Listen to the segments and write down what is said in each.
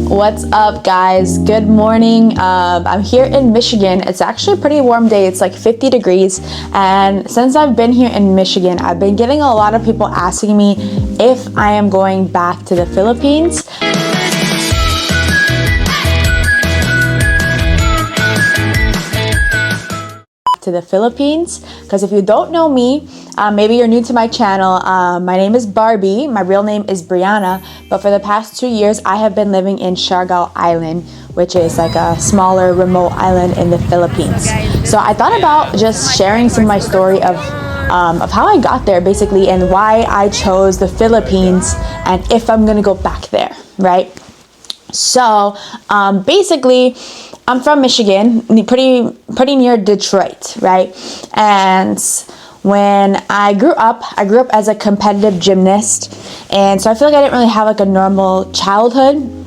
What's up, guys? Good morning. I'm here in Michigan. It's actually a pretty warm day. It's like 50 degrees. And since I've been here in Michigan, I've been getting a lot of people asking me if I am going back to the Philippines. Because if you don't know me, maybe you're new to my channel. My name is Barbie. My real name is Brianna, but for the past 2 years I have been living in Siargao Island, which is like a smaller remote island in the Philippines. So I thought about just sharing some of my story of how I got there basically, and why I chose the Philippines, and if I'm gonna go back there, right? So basically, I'm from Michigan, pretty near Detroit, right? And when I grew up as a competitive gymnast, and so I feel like I didn't really have like a normal childhood.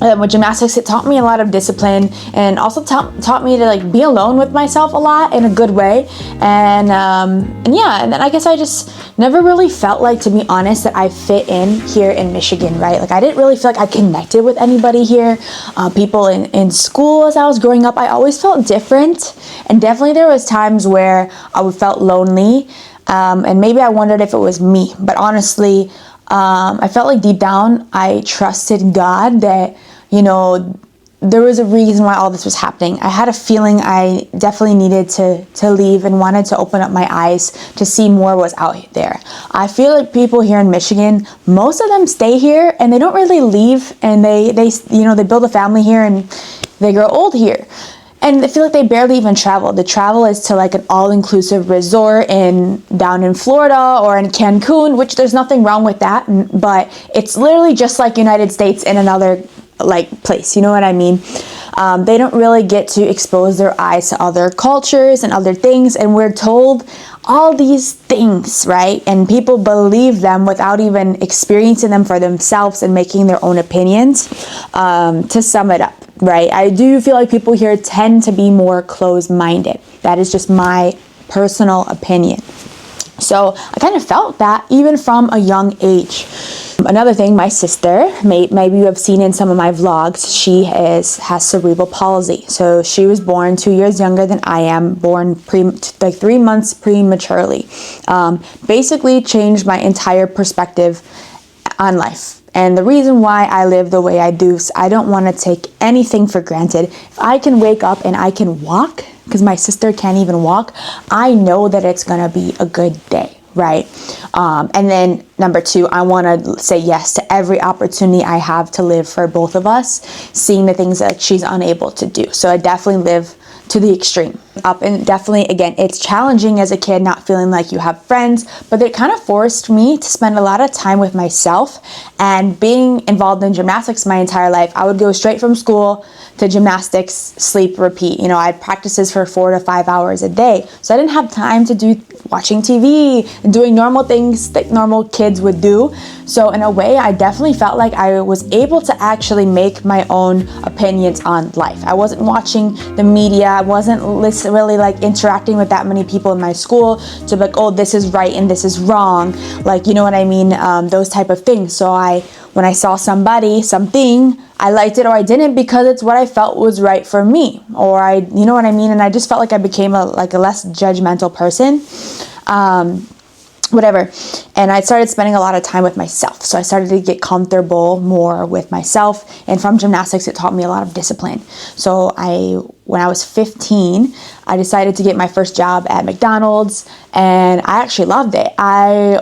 With gymnastics, it taught me a lot of discipline, and also taught me to like be alone with myself a lot in a good way. And yeah, and then I guess I just never really felt like, to be honest, that I fit in here in Michigan, right? Like I didn't really feel like I connected with anybody here. People in school as I was growing up, I always felt different, and definitely there was times where I felt lonely, and maybe I wondered if it was me. But honestly, I felt like deep down I trusted God that, you know, there was a reason why all this was happening. I had a feeling I definitely needed to leave, and wanted to open up my eyes to see more was out there. I feel like people here in Michigan, most of them stay here and they don't really leave, and they build a family here and they grow old here. And I feel like they barely even travel. The travel is to like an all-inclusive resort down in Florida or in Cancun, which there's nothing wrong with that, but it's literally just like United States in another like place, you know what I mean? They don't really get to expose their eyes to other cultures and other things, and we're told all these things, right? And people believe them without even experiencing them for themselves and making their own opinions. To sum it up, right? I do feel like people here tend to be more closed-minded. That is just my personal opinion. So I kind of felt that even from a young age. Another thing, my sister, maybe you have seen in some of my vlogs, she has cerebral palsy. So she was born 2 years younger than I am, born like 3 months prematurely. Basically changed my entire perspective on life. And the reason why I live the way I do is I don't want to take anything for granted. If I can wake up and I can walk, because my sister can't even walk, I know that it's going to be a good day, right? And then number 2, I want to say yes to every opportunity I have to live for both of us, seeing the things that she's unable to do. So I definitely live to the extreme up, and definitely, again, it's challenging as a kid not feeling like you have friends, but it kind of forced me to spend a lot of time with myself. And being involved in gymnastics my entire life, I would go straight from school to gymnastics, sleep, repeat. You know, I had practices for 4 to 5 hours a day, so I didn't have time to do watching TV and doing normal things that normal kids would do. So in a way, I definitely felt like I was able to actually make my own opinions on life. I wasn't watching the media. I wasn't really like interacting with that many people in my school to be like, oh, this is right and this is wrong. Like, you know what I mean? Those type of things. So when I saw something, I liked it or I didn't because it's what I felt was right for me, or you know what I mean? And I just felt like I became a less judgmental person. Whatever. And I started spending a lot of time with myself. So I started to get comfortable more with myself. And from gymnastics, it taught me a lot of discipline. So when I was 15, I decided to get my first job at McDonald's, and I actually loved it. I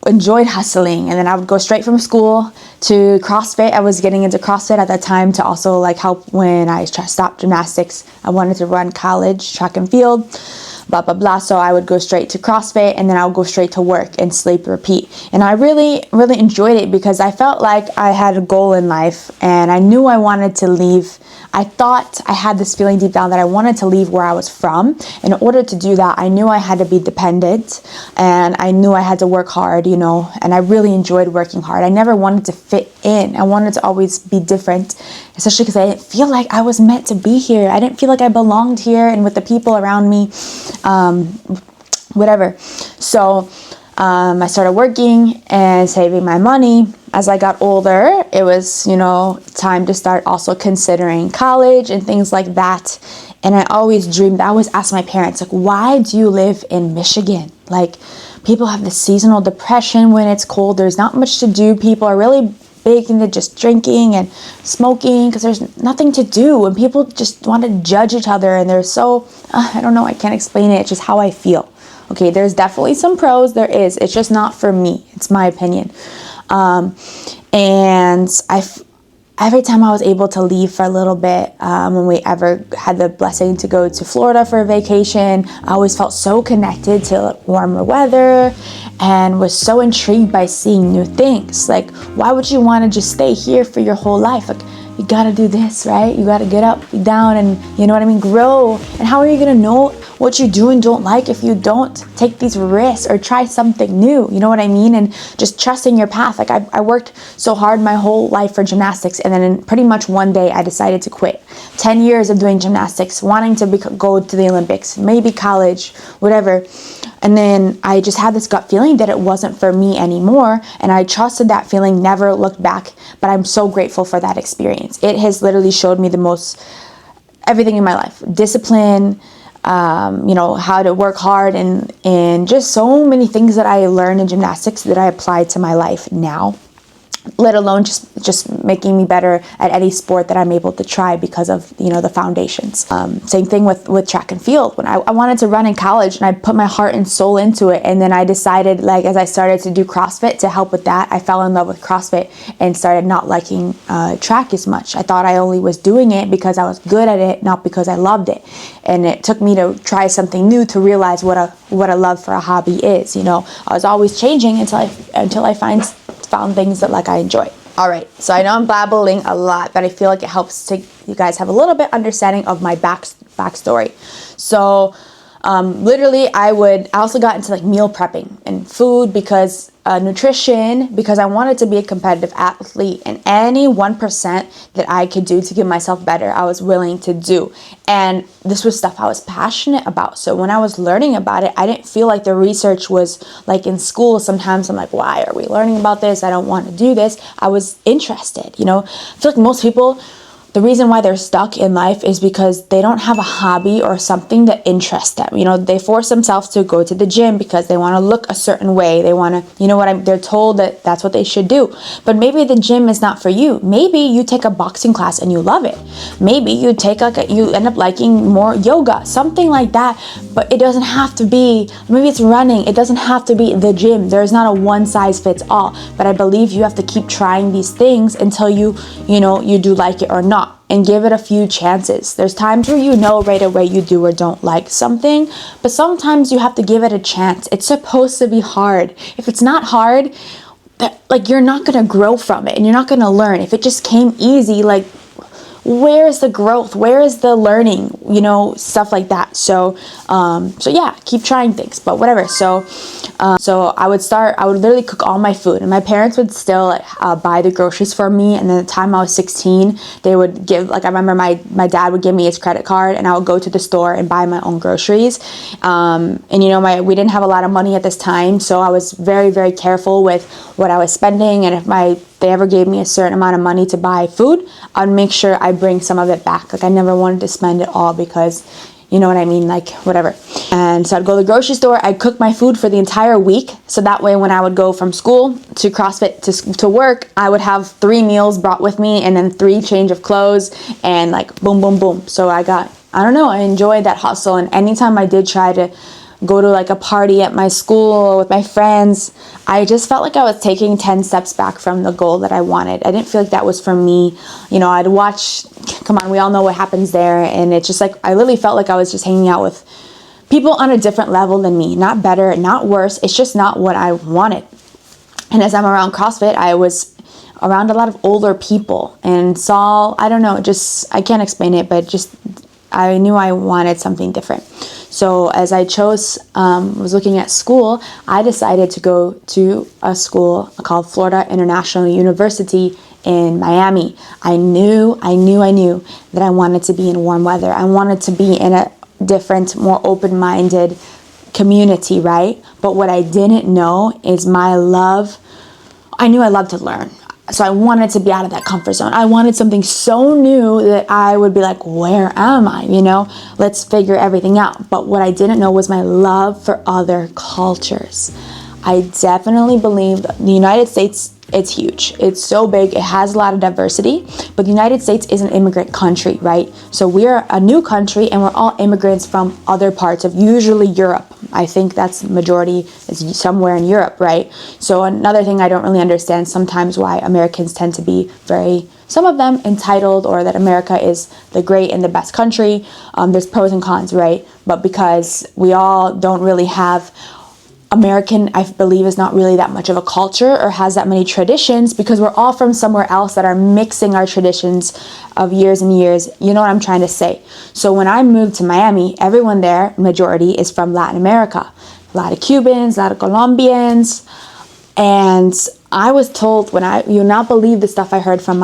enjoyed hustling, and then I would go straight from school to CrossFit. I was getting into CrossFit at that time to also like help when I stopped gymnastics. I wanted to run college track and field, blah blah blah. So I would go straight to CrossFit, and then I would go straight to work and sleep, repeat. And I really enjoyed it because I felt like I had a goal in life, and I knew I wanted to leave. I thought I had this feeling deep down that I wanted to leave where I was from. In order to do that, I knew I had to be dependent, and I knew I had to work hard, you know, and I really enjoyed working hard. I never wanted to fit in. I wanted to always be different, especially because I didn't feel like I was meant to be here. I didn't feel like I belonged here and with the people around me, whatever. So I started working and saving my money. As I got older, it was, time to start also considering college and things like that. And I always dreamed, I always asked my parents, like, why do you live in Michigan? Like, people have this seasonal depression when it's cold. There's not much to do. People are really big into just drinking and smoking because there's nothing to do. And people just want to judge each other. And they're so, I don't know, I can't explain it. It's just how I feel. Okay, there's definitely some pros. There is. It's just not for me. It's my opinion. And every time I was able to leave for a little bit, when we ever had the blessing to go to Florida for a vacation, I always felt so connected to warmer weather and was so intrigued by seeing new things. Like, why would you want to just stay here for your whole life? Like, you got to do this, right? You got to get up, down, and grow. And how are you going to know what you do and don't like if you don't take these risks or try something new? You know what I mean? And just trusting your path. Like, I worked so hard my whole life for gymnastics, and then in pretty much one day I decided to quit. 10 years of doing gymnastics, wanting to go to the Olympics, maybe college, whatever. And then I just had this gut feeling that it wasn't for me anymore. And I trusted that feeling, never looked back. But I'm so grateful for that experience. It has literally showed me everything in my life. Discipline, how to work hard, and just so many things that I learned in gymnastics that I apply to my life now. Let alone just making me better at any sport that I'm able to try because of, the foundations. Same thing with track and field. When I wanted to run in college, and I put my heart and soul into it, and then I decided, like, as I started to do CrossFit to help with that, I fell in love with CrossFit and started not liking track as much. I thought I only was doing it because I was good at it, not because I loved it. And it took me to try something new to realize what a love for a hobby is. I was always changing until I found things that I enjoy. All right, so I know I'm babbling a lot, but I feel like it helps you guys have a little bit understanding of my backstory. So literally, I also got into meal prepping and food because nutrition, because I wanted to be a competitive athlete, and any 1% that I could do to get myself better, I was willing to do. And this was stuff I was passionate about. So when I was learning about it, I didn't feel like the research was like in school. Sometimes I'm like, why are we learning about this? I don't want to do this. I was interested, I feel like most people, the reason why they're stuck in life is because they don't have a hobby or something that interests them. They force themselves to go to the gym because they want to look a certain way. They want to, they're told that that's what they should do. But maybe the gym is not for you. Maybe you take a boxing class and you love it. Maybe you you end up liking more yoga, something like that. But it doesn't have to be, maybe it's running. It doesn't have to be the gym. There's not a one size fits all. But I believe you have to keep trying these things until you do like it or not. And give it a few chances. There's times where right away you do or don't like something, but sometimes you have to give it a chance. It's supposed to be hard. If it's not hard, you're not gonna grow from it, and you're not gonna learn. If it just came easy, where is the growth? Where is the learning? Stuff like that. So yeah, keep trying things, but whatever. So I would literally cook all my food, and my parents would still buy the groceries for me. And then the time I was 16, they would give, I remember my dad would give me his credit card, and I would go to the store and buy my own groceries. And we didn't have a lot of money at this time, so I was very, very careful with what I was spending. And if they ever gave me a certain amount of money to buy food, I'd make sure I bring some of it back. I never wanted to spend it all because, you know what I mean, whatever. And so I'd go to the grocery store, I'd cook my food for the entire week. So that way when I would go from school to CrossFit to work, I would have 3 meals brought with me, and then 3 change of clothes, and boom, boom, boom. So I enjoyed that hustle. And anytime I did try to go to a party at my school with my friends, I just felt like I was taking 10 steps back from the goal that I wanted. I didn't feel like that was for me. I'd watch, come on, we all know what happens there. And it's just I literally felt like I was just hanging out with people on a different level than me. Not better, not worse. It's just not what I wanted. And as I'm around CrossFit, I was around a lot of older people and saw, I don't know, I can't explain it, but I knew I wanted something different. So as I was looking at school, I decided to go to a school called Florida International University in Miami. I knew that I wanted to be in warm weather. I wanted to be in a different, more open-minded community, right? But what I didn't know is I knew I loved to learn. So I wanted to be out of that comfort zone. I wanted something so new that I would be like, where am I? Let's figure everything out. But what I didn't know was my love for other cultures. I definitely believe the United States, it's huge. It's so big. It has a lot of diversity, but the United States is an immigrant country, right? So we're a new country and we're all immigrants from other parts of usually Europe. I think that's majority is somewhere in Europe, right? So another thing I don't really understand sometimes why Americans tend to be some of them entitled, or that America is the great and the best country. There's pros and cons, right? But because we all don't really have American, I believe, is not really that much of a culture or has that many traditions, because we're all from somewhere else that are mixing our traditions of years and years. You know what I'm trying to say? So when I moved to Miami, everyone there, majority, is from Latin America. A lot of Cubans, a lot of Colombians. And I was told, you'll not believe the stuff I heard from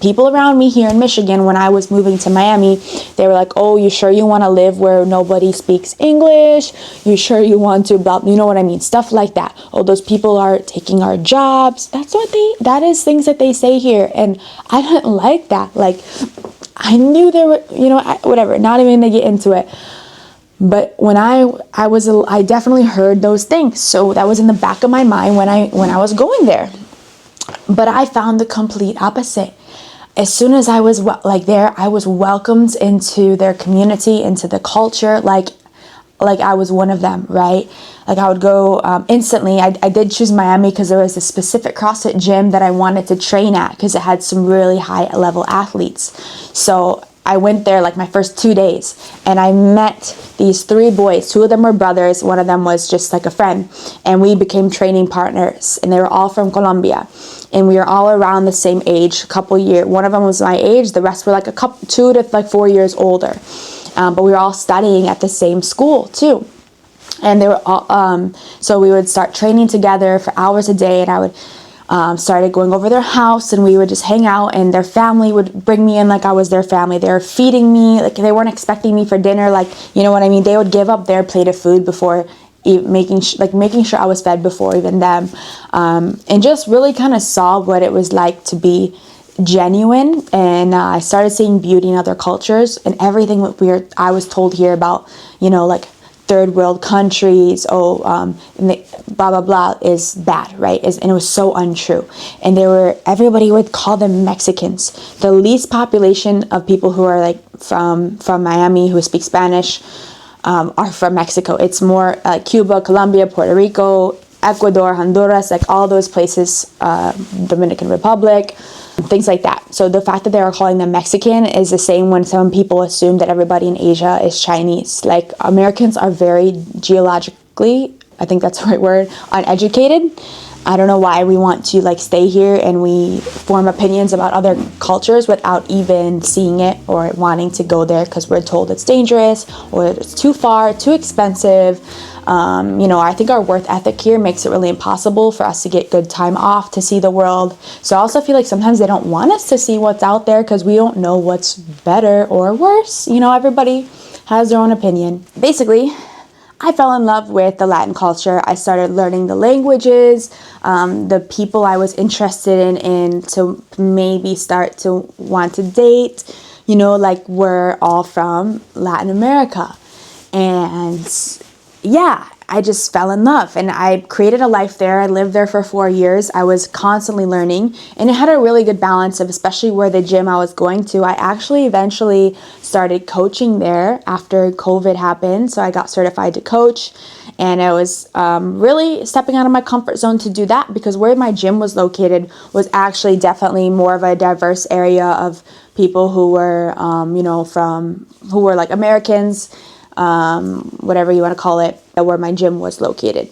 people around me here in Michigan when I was moving to Miami. They were like, oh, you sure you want to live where nobody speaks English? You sure you want to, blah, you know what I mean? Stuff like that. Oh, those people are taking our jobs. That is things that they say here. And I didn't like that. Like, I knew there were, whatever, not even to get into it. But when I definitely heard those things. So that was in the back of my mind when I was going there. But I found the complete opposite. As soon as I was there, I was welcomed into their community, into the culture, like I was one of them, right? Like I would go instantly. I did choose Miami because there was a specific CrossFit gym that I wanted to train at because it had some really high level athletes. So I went there like my first 2 days and I met these 3 boys. 2 of them were brothers. One of them was just like a friend, and we became training partners, and they were all from Colombia, and we were all around the same age, a couple years. One of them was my age. The rest were like 2 to 4 years older. But we were all studying at the same school too. And they were all, so we would start training together for hours a day, and I would started going over their house, and we would just hang out, and their family would bring me in like I was their family. They were feeding me, like they weren't expecting me for dinner, like, you know what I mean? They would give up their plate of food before making sure I was fed before even them, and just really kind of saw what it was like to be genuine. And I started seeing beauty in other cultures, and everything I was told here about, like third world countries, and blah blah blah is bad, right? And it was so untrue. And everybody would call them Mexicans. The least population of people who are like from Miami who speak Spanish are from Mexico. It's more Cuba, Colombia, Puerto Rico, Ecuador, Honduras, like all those places, Dominican Republic, things like that. So the fact that they are calling them Mexican is the same when some people assume that everybody in Asia is Chinese. Like, Americans are very geologically, I think that's the right word, uneducated. I don't know why we want to stay here and we form opinions about other cultures without even seeing it or wanting to go there because we're told it's dangerous or it's too far, too expensive. I think our work ethic here makes it really impossible for us to get good time off to see the world. So I also feel like sometimes they don't want us to see what's out there because we don't know what's better or worse. Everybody has their own opinion. Basically, I fell in love with the Latin culture. I started learning the languages, the people I was interested in to maybe start to want to date, we're all from Latin America. And yeah, I just fell in love and I created a life there. I lived there for 4 years. I was constantly learning, and it had a really good balance of, especially where the gym I was going to. I actually eventually started coaching there after COVID happened. So I got certified to coach, and I was really stepping out of my comfort zone to do that because where my gym was located was actually definitely more of a diverse area of people who were, who were like Americans, whatever you want to call it, where my gym was located.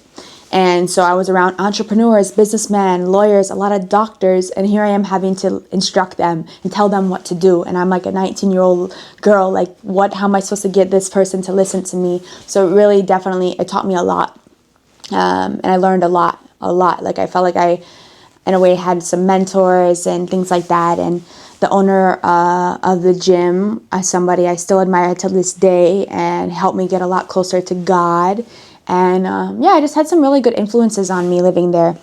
And so I was around entrepreneurs, businessmen, lawyers, a lot of doctors, and here I am having to instruct them and tell them what to do. And I'm like a 19-year-old girl, like, how am I supposed to get this person to listen to me? So it really definitely, it taught me a lot. And I learned a lot. Like, I felt like in a way had some mentors and things like that. And the owner of the gym, somebody I still admire to this day, and helped me get a lot closer to God. And I just had some really good influences on me living there.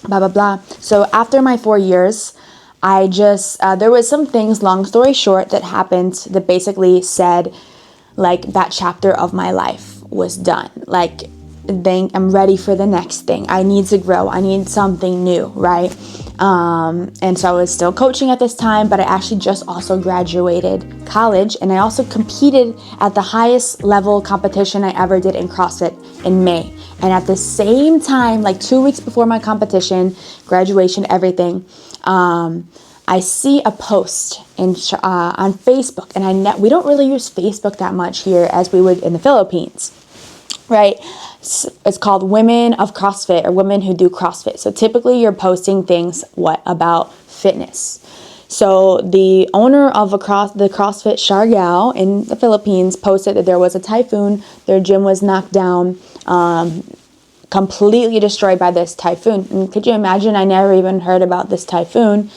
Blah, blah, blah. So after my 4 years, I just, there was some things, long story short, that happened that basically said, like, that chapter of my life was done. Like, I'm ready for the next thing. I need to grow. I need something new, right? And so I was still coaching at this time, but I actually just also graduated college, and I also competed at the highest level competition I ever did in CrossFit in May. And at the same time, like 2 weeks before my competition, graduation, everything, I see a post on Facebook, and we don't really use Facebook that much here as we would in the Philippines, right? It's called Women of CrossFit, or Women Who Do CrossFit. So typically you're posting things about fitness. So the owner of the CrossFit Siargao in the Philippines posted that there was a typhoon. Their gym was knocked down, completely destroyed by this typhoon. And could you imagine? I never even heard about this typhoon.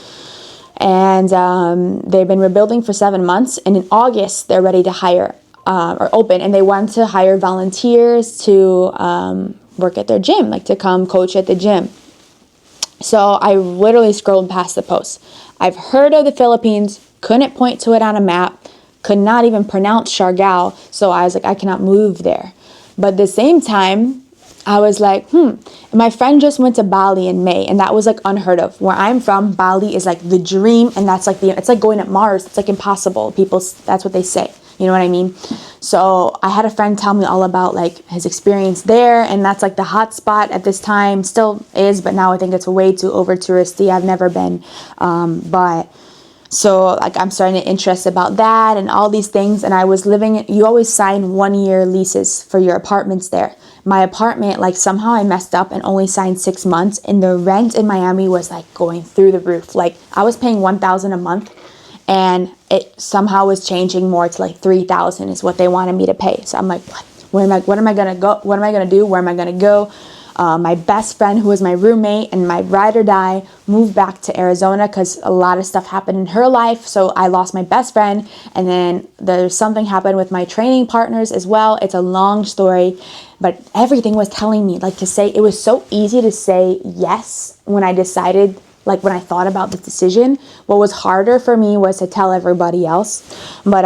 And they've been rebuilding for 7 months. And in August, they're ready to hire or open. And they want to hire volunteers to work at their gym, like to come coach at the gym. So I literally scrolled past the post. I've heard of the Philippines, couldn't point to it on a map, could not even pronounce Siargao. So I was like, I cannot move there. But at the same time, I was like, my friend just went to Bali in May, and that was like unheard of. Where I'm from, Bali is like the dream, and that's like it's like going to Mars. It's like impossible. People, that's what they say. You know what I mean? So I had a friend tell me all about like his experience there, and that's like the hot spot at this time, still is, but now I think it's way too over touristy. I've never been, but so like I'm starting to interest about that and all these things. And I was you always sign 1-year leases for your apartments there. My apartment, like somehow I messed up and only signed 6 months, and the rent in Miami was like going through the roof. Like I was paying $1,000 a month, and it somehow was changing more to like $3,000 is what they wanted me to pay. So I'm like, what am I gonna go? What am I gonna do? Where am I gonna go? My best friend, who was my roommate and my ride or die, moved back to Arizona because a lot of stuff happened in her life. So I lost my best friend, and then there's something happened with my training partners as well. It's a long story, but everything was telling me, like, to say, it was so easy to say yes when I decided, like when I thought about the decision. What was harder for me was to tell everybody else. But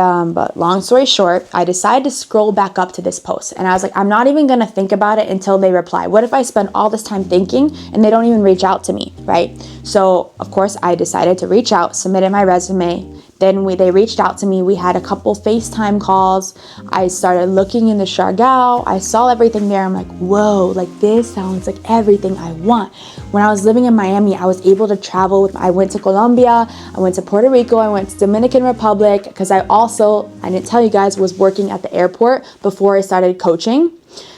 long story short, I decided to scroll back up to this post, and I was like, I'm not even gonna think about it until they reply. What if I spend all this time thinking and they don't even reach out to me, right? So of course I decided to reach out, submitted my resume. Then they reached out to me. We had a couple FaceTime calls. I started looking in the Siargao. I saw everything there. I'm like, whoa, like this sounds like everything I want. When I was living in Miami, I was able to travel I went to Colombia, I went to Puerto Rico, I went to Dominican Republic, because I didn't tell you guys, was working at the airport before I started coaching.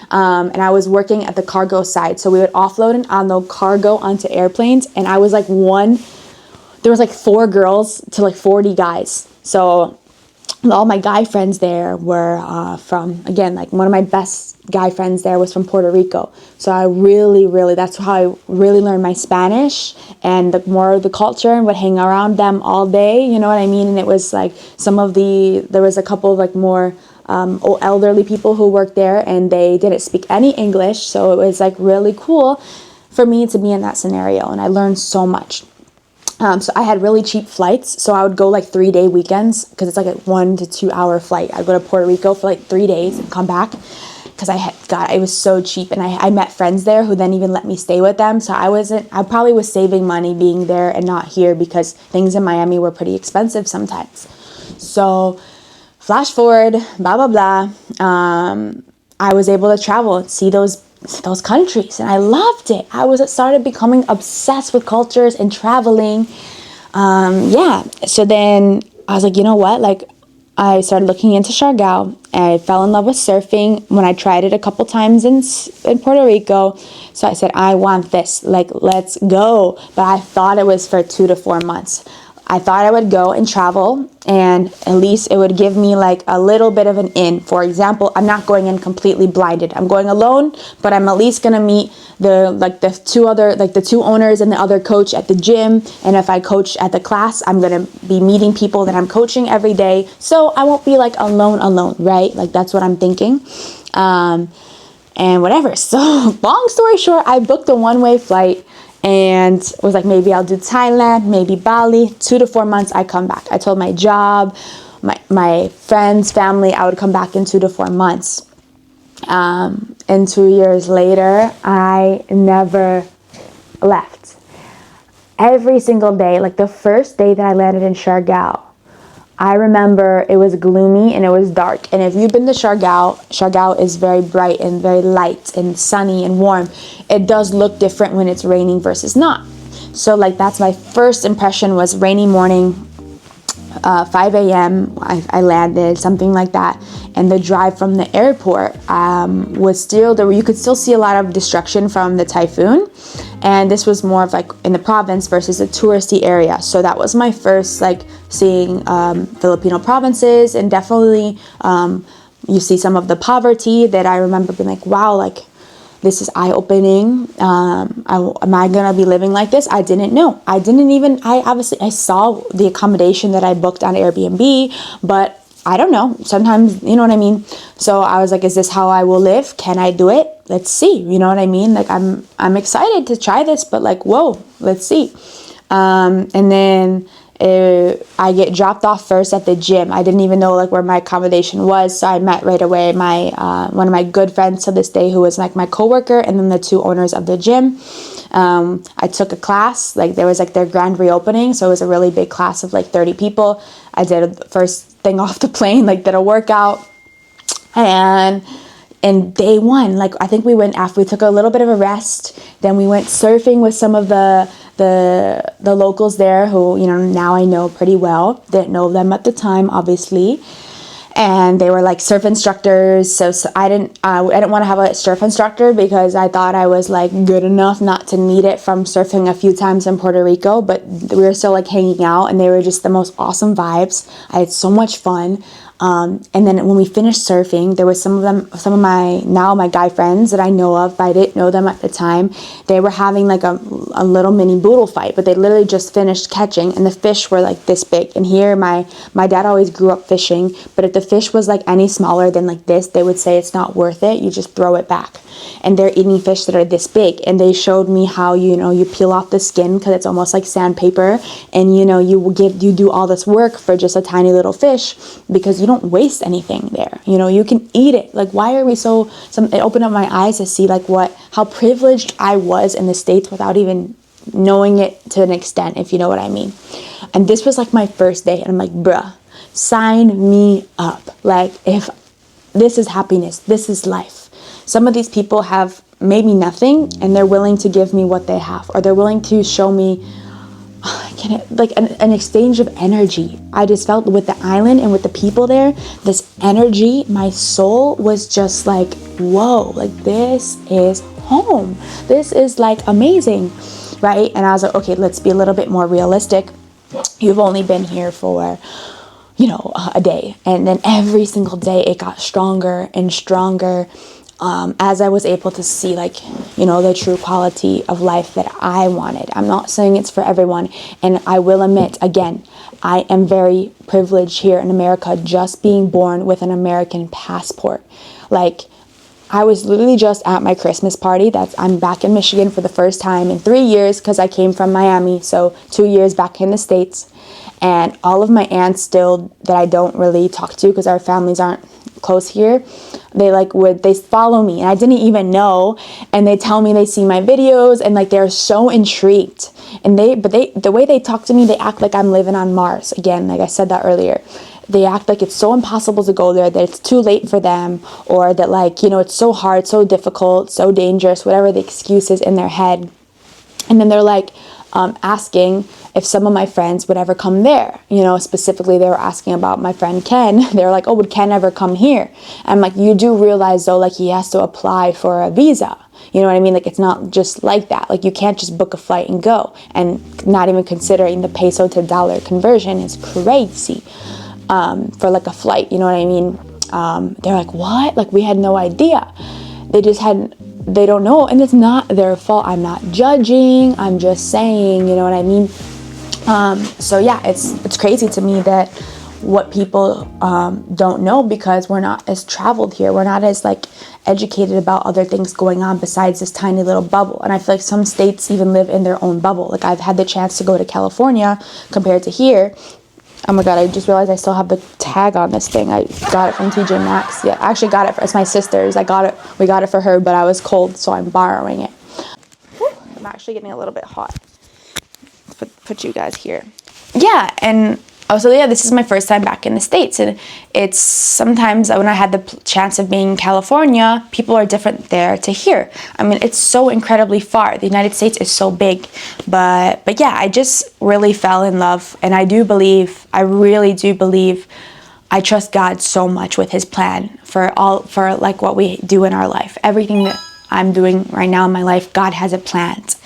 And I was working at the cargo side. So we would offload and unload cargo onto airplanes. And I was like there was like 4 girls to like 40 guys. So all my guy friends there were from, again, like one of my best guy friends there was from Puerto Rico. So I really, that's how I really learned my Spanish and more of the culture, and would hang around them all day. You know what I mean? And it was like there was a couple of like more elderly people who worked there, and they didn't speak any English. So it was like really cool for me to be in that scenario, and I learned so much. So I had really cheap flights. So I would go like 3-day weekends, because it's like a 1 to 2 hour flight. I'd go to Puerto Rico for like 3 days and come back, because it was so cheap. And I met friends there who then even let me stay with them. So I probably was saving money being there and not here, because things in Miami were pretty expensive sometimes. So flash forward, blah, blah, blah. I was able to travel and see those countries, and I loved it. Started becoming obsessed with cultures and traveling. So then I was like, you know what? Like, I started looking into Siargao, and I fell in love with surfing when I tried it a couple times in Puerto Rico. So I said, I want this. Like, let's go. But I thought it was for 2 to 4 months. I thought I would go and travel, and at least it would give me like a little bit of an in. For example, I'm not going in completely blinded. I'm going alone, but I'm at least gonna meet the two owners and the other coach at the gym. And if I coach at the class, I'm gonna be meeting people that I'm coaching every day. So I won't be like alone, right? Like that's what I'm thinking. And whatever. So long story short, I booked a one-way flight and was like, maybe I'll do Thailand, maybe Bali. 2 to 4 months, I come back. I told my job, my friends, family, I would come back in 2 to 4 months. And 2 years later, I never left. Every single day, like the first day that I landed in Siargao, I remember it was gloomy and it was dark. And if you've been to Siargao is very bright and very light and sunny and warm. It does look different when it's raining versus not. So like that's my first impression, was rainy morning, 5 a.m. I landed, something like that. And the drive from the airport was still there. You could still see a lot of destruction from the typhoon. And this was more of like in the province versus a touristy area. So that was my first like seeing Filipino provinces, and definitely you see some of the poverty that I remember being like, wow, like this is eye-opening. Am I gonna be living like this? I didn't know. I saw the accommodation that I booked on Airbnb, but I don't know. Sometimes, you know what I mean? So I was like, is this how I will live? Can I do it? Let's see. You know what I mean? Like I'm excited to try this, but like, whoa, let's see. And then I get dropped off first at the gym. I didn't even know like where my accommodation was, so I met right away my one of my good friends to this day, who was like my coworker, and then the two owners of the gym. I took a class, like there was like their grand reopening, so it was a really big class of like 30 people. I did the first thing off the plane, like did a workout, and day one, like I think we went after we took a little bit of a rest, then we went surfing with some of the locals there, who, you know, now I know pretty well. Didn't know them at the time, obviously. And they were like surf instructors. So I didn't want to have a surf instructor because I thought I was like good enough not to need it from surfing a few times in Puerto Rico. But we were still like hanging out, and they were just the most awesome vibes. I had so much fun. And then when we finished surfing, there was some of my guy friends that I know of, but I didn't know them at the time. They were having like a little mini boodle fight, but they literally just finished catching, and the fish were like this big. And here my dad always grew up fishing, but if the fish was like any smaller than like this, they would say it's not worth it. You just throw it back. And they're eating fish that are this big. And they showed me how, you know, you peel off the skin because it's almost like sandpaper, and you know, you do all this work for just a tiny little fish because you don't waste anything there. You know, you can eat it. Like, why are we it opened up my eyes to see like how privileged I was in the States without even knowing it to an extent, if you know what I mean. And this was like my first day, and I'm like, bruh, sign me up. Like, if this is happiness, this is life. Some of these people have maybe nothing, and they're willing to give me what they have, or they're willing to show me like an exchange of energy. I just felt with the island and with the people there, this energy, my soul was just like, whoa, like this is home. This is like amazing, right? And I was like, okay, let's be a little bit more realistic. You've only been here for, you know, a day. And then every single day it got stronger and stronger. As I was able to see, like, you know, the true quality of life that I wanted. I'm not saying it's for everyone. And I will admit, again, I am very privileged here in America, just being born with an American passport. Like, I was literally just at my Christmas party. I'm back in Michigan for the first time in 3 years because I came from Miami. So 2 years back in the States. And all of my aunts still that I don't really talk to because our families aren't close here, they follow me, and I didn't even know, and they tell me they see my videos, and like they're so intrigued, and the way they talk to me, they act like I'm living on Mars. Again, like I said that earlier, they act like it's so impossible to go there, that it's too late for them, or that, like, you know, it's so hard, so difficult, so dangerous, whatever the excuse is in their head. And then they're like, asking if some of my friends would ever come there. You know, specifically they were asking about my friend Ken. They were like, oh, would Ken ever come here? I'm like, you do realize though, like he has to apply for a visa. You know what I mean? Like it's not just like that. Like you can't just book a flight and go. And not even considering the peso to dollar conversion is crazy for like a flight. You know what I mean? They're like, what? Like we had no idea. They don't know, and it's not their fault. I'm not judging. I'm just saying, you know what I mean? So yeah, it's crazy to me that what people don't know, because we're not as traveled here. We're not as like educated about other things going on besides this tiny little bubble. And I feel like some states even live in their own bubble. Like I've had the chance to go to California compared to here. Oh my God, I just realized I still have the tag on this thing. I got it from TJ Maxx. Yeah, I actually got it. It's my sister's. We got it for her, but I was cold, so I'm borrowing it. Whew, I'm actually getting a little bit hot. Put you guys here. Yeah, and also, yeah, this is my first time back in the States, and it's sometimes when I had the chance of being in California, people are different there to here. I mean, it's so incredibly far. The United States is so big, but yeah, I just really fell in love, and I really do believe, I trust God so much with His plan for like what we do in our life. Everything that I'm doing right now in my life, God has it planned.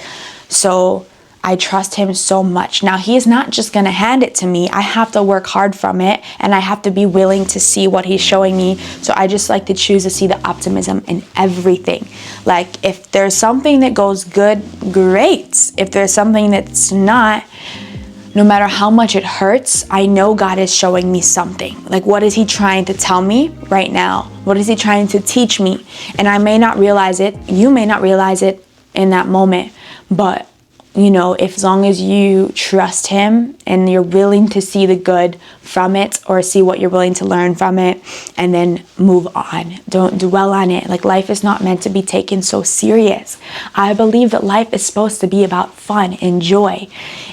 So I trust Him so much. Now, He is not just going to hand it to me. I have to work hard from it, and I have to be willing to see what He's showing me. So I just like to choose to see the optimism in everything. Like, if there's something that goes good, great. If there's something that's not, no matter how much it hurts, I know God is showing me something. Like, what is He trying to tell me right now? What is He trying to teach me? And I may not realize it. You may not realize it in that moment, but you know, if as long as you trust Him and you're willing to see the good from it, or see what you're willing to learn from it, and then move on. Don't dwell on it. Like, life is not meant to be taken so serious. I believe that life is supposed to be about fun and joy,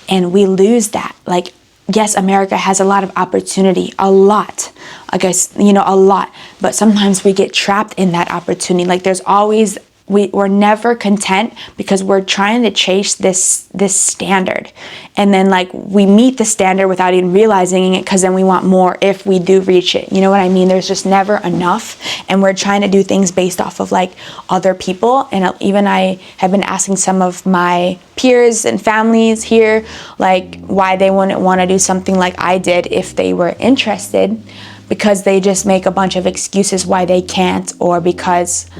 and we lose that. Like, yes, America has a lot of opportunity, a lot. I guess, you know, a lot. But sometimes we get trapped in that opportunity. Like, there's always, we're never content, because we're trying to chase this standard, and then like we meet the standard without even realizing it, because then we want more if we do reach it. You know what I mean? There's just never enough, and we're trying to do things based off of like other people. And even I have been asking some of my peers and families here, like, why they wouldn't want to do something like I did if they were interested, because they just make a bunch of excuses why they can't, or because,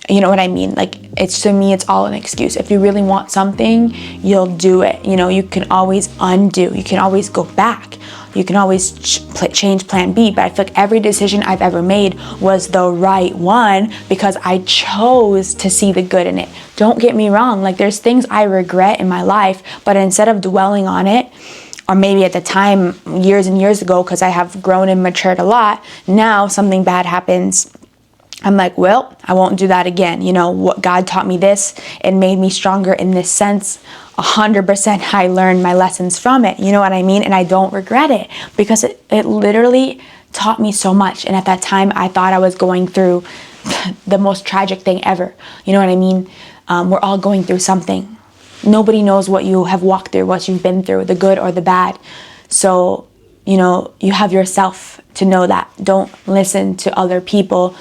you know what I mean? Like, to me, it's all an excuse. If you really want something, you'll do it. You know, you can always undo. You can always go back. You can always change plan B. But I feel like every decision I've ever made was the right one, because I chose to see the good in it. Don't get me wrong. Like, there's things I regret in my life, but instead of dwelling on it, or maybe at the time, years and years ago, because I have grown and matured a lot, now something bad happens, I'm like, well, I won't do that again. You know, what God taught me this, it made me stronger in this sense. 100% I learned my lessons from it. You know what I mean? And I don't regret it, because it literally taught me so much. And at that time, I thought I was going through the most tragic thing ever. You know what I mean? We're all going through something. Nobody knows what you have walked through, what you've been through, the good or the bad. So, you know, you have yourself to know that. Don't listen to other people's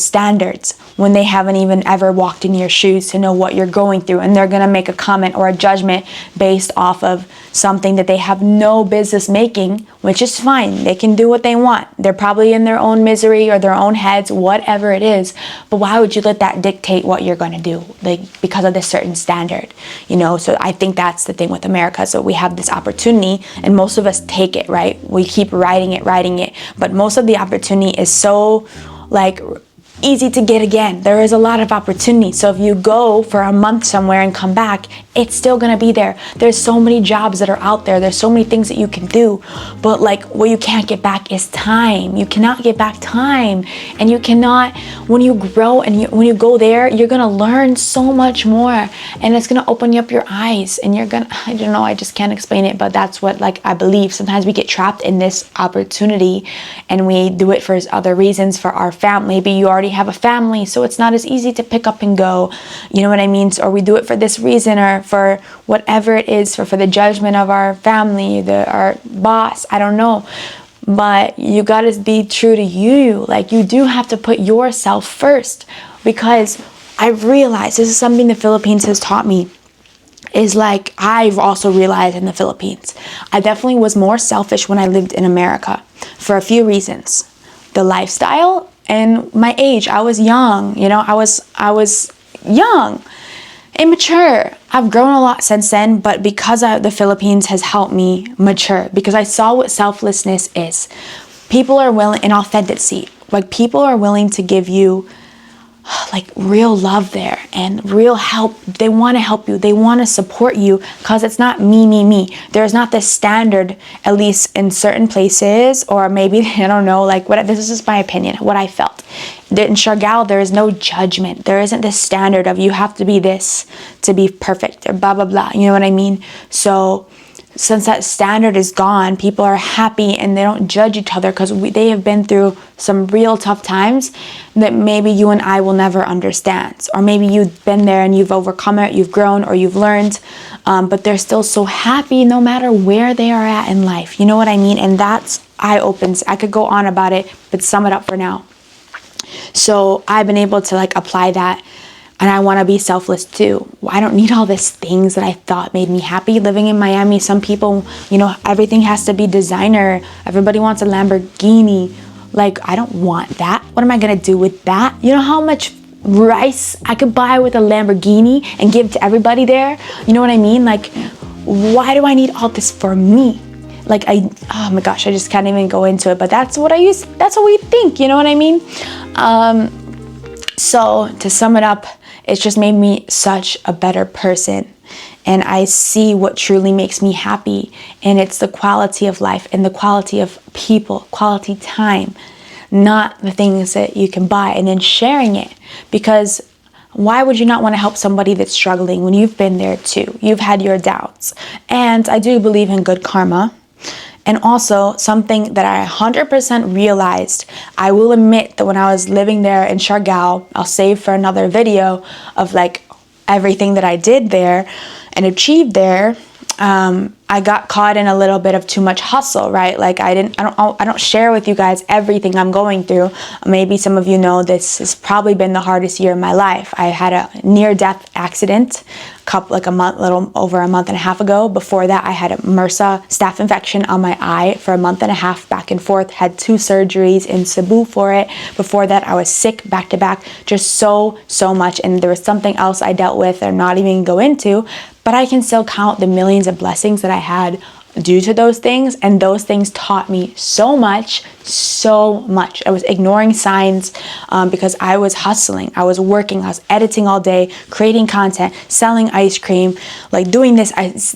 standards when they haven't even ever walked in your shoes to know what you're going through, and they're going to make a comment or a judgment based off of something that they have no business making, which is fine. They can do what they want. They're probably in their own misery or their own heads, whatever it is. But why would you let that dictate what you're going to do? Like, because of this certain standard, you know? So I think that's the thing with America. So we have this opportunity, and most of us take it, right? We keep riding it. But most of the opportunity is so like easy to get again. There is a lot of opportunity. So if you go for a month somewhere and come back, it's still gonna be there. There's so many jobs that are out there. There's so many things that you can do. But like, what you can't get back is time. You cannot get back time. And you cannot, when you grow and when you go there, you're gonna learn so much more. And it's gonna open you up your eyes. And you're gonna, I don't know, I just can't explain it. But that's what, like, I believe. Sometimes we get trapped in this opportunity, and we do it for other reasons, for our family. Maybe you already already have a family, so it's not as easy to pick up and go, you know what I mean? Or we do it for this reason, or for whatever it is, for the judgment of our family, our boss, I don't know. But you gotta be true to you. Like, you do have to put yourself first, because I've realized, this is something the Philippines has taught me, is like, I've also realized in the Philippines, I definitely was more selfish when I lived in America for a few reasons. The lifestyle and my age. I was young, you know, I was young, immature. I've grown a lot since then, but because the Philippines has helped me mature, because I saw what selflessness is. People are willing, in authenticity, like, people are willing to give you like real love there and real help. They want to help you. They want to support you, because it's not me. There's not this standard, at least in certain places, or maybe, I don't know, like, what, this is just my opinion, what I felt. In Siargao, there is no judgment. There isn't this standard of you have to be this to be perfect, or blah, blah, blah. You know what I mean? So since that standard is gone, people are happy and they don't judge each other, because they have been through some real tough times that maybe you and I will never understand. Or maybe you've been there and you've overcome it, you've grown, or you've learned, but they're still so happy no matter where they are at in life. You know what I mean? And that's eye-opens. I could go on about it, but sum it up for now. So I've been able to like apply that. And I want to be selfless too. I don't need all these things that I thought made me happy. Living in Miami, some people, you know, everything has to be designer. Everybody wants a Lamborghini. Like, I don't want that. What am I going to do with that? You know how much rice I could buy with a Lamborghini and give to everybody there? You know what I mean? Like, why do I need all this for me? Like, oh my gosh, I just can't even go into it. But that's what we think. You know what I mean? So to sum it up, it's just made me such a better person, and I see what truly makes me happy, and it's the quality of life and the quality of people, quality time, not the things that you can buy, and then sharing it. Because why would you not want to help somebody that's struggling when you've been there too? You've had your doubts. And I do believe in good karma. And also, something that I 100% realized, I will admit that when I was living there in Siargao, I'll save for another video of like everything that I did there and achieved there. I got caught in a little bit of too much hustle, right? Like, I don't share with you guys everything I'm going through. Maybe some of you know this has probably been the hardest year of my life. I had a near-death accident little over a month and a half ago. Before that, I had a MRSA staph infection on my eye for a month and a half, back and forth. Had 2 surgeries in Cebu for it. Before that, I was sick back to back, just so much. And there was something else I dealt with I'm not even go into, but I can still count the millions of blessings that I had due to those things. And those things taught me so much. I was ignoring signs because I was hustling. I was working. I was editing all day, creating content, selling ice cream, like doing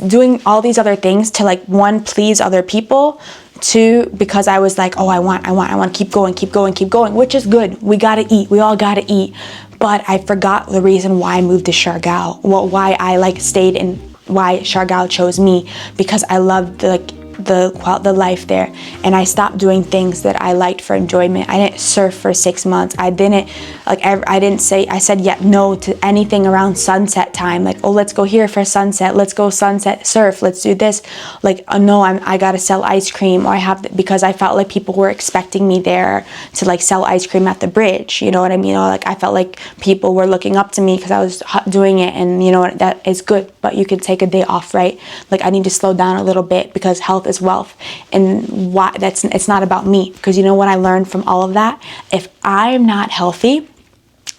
doing all these other things to like, one, please other people, two, because I was like, oh, I want to keep going, which is good. We got to eat. We all got to eat. But I forgot the reason why I moved to Siargao. Why I like stayed in, why Siargao chose me, because I loved the life there, and I stopped doing things that I liked for enjoyment. I didn't surf for 6 months. I said no to anything around sunset time. Like, oh, let's go here for sunset. Let's go sunset surf. Let's do this. Like, oh no, I gotta sell ice cream, or because I felt like people were expecting me there to like sell ice cream at the bridge. You know what I mean? Or like I felt like people were looking up to me because I was doing it, and you know what, that is good. But you could take a day off, right? Like, I need to slow down a little bit, because health is wealth, and it's not about me. Because you know what I learned from all of that? If I'm not healthy,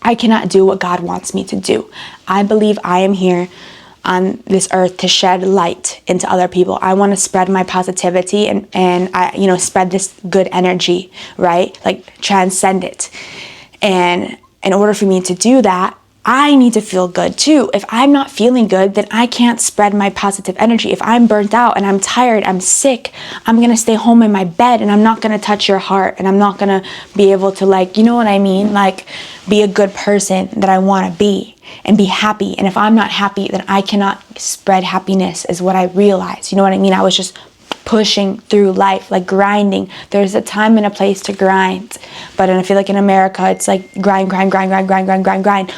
I cannot do what God wants me to do. I believe I am here on this earth to shed light into other people. I want to spread my positivity and I spread this good energy, right? Like, transcend it. And in order for me to do that, I need to feel good too. If I'm not feeling good, then I can't spread my positive energy. If I'm burnt out and I'm tired, I'm sick, I'm going to stay home in my bed, and I'm not going to touch your heart, and I'm not going to be able to, like, you know what I mean? Like, be a good person that I want to be and be happy. And if I'm not happy, then I cannot spread happiness, is what I realized. You know what I mean? I was just pushing through life, like grinding. There's a time and a place to grind. But I feel like in America, it's like grind.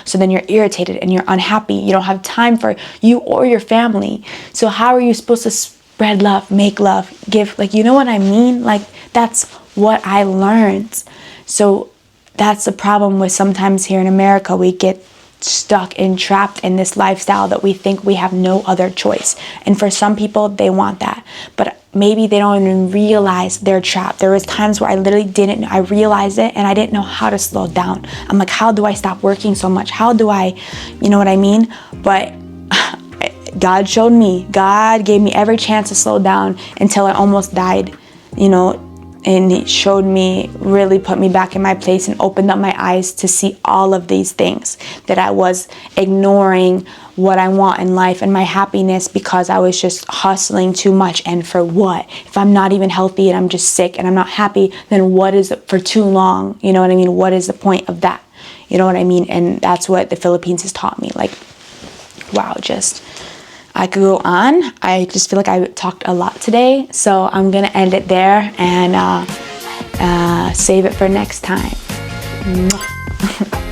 So then you're irritated and you're unhappy. You don't have time for you or your family. So how are you supposed to spread love, make love, give? Like, you know what I mean? Like, that's what I learned. So that's the problem with sometimes here in America, we get stuck and trapped in this lifestyle that we think we have no other choice. And for some people, they want that, but maybe they don't even realize they're trapped. There was times where I literally I realized it and I didn't know how to slow down. I'm like, how do I stop working so much? How do I, you know what I mean? But God showed me. God gave me every chance to slow down until I almost died, you know. And He showed me, really put me back in my place and opened up my eyes to see all of these things that I was ignoring, what I want in life and my happiness, because I was just hustling too much. And for what? If I'm not even healthy and I'm just sick and I'm not happy, then what is it for too long? You know what I mean? What is the point of that? You know what I mean? And that's what the Philippines has taught me. Like, wow, just... I could go on. I just feel like I talked a lot today, so I'm gonna end it there and save it for next time. Mwah.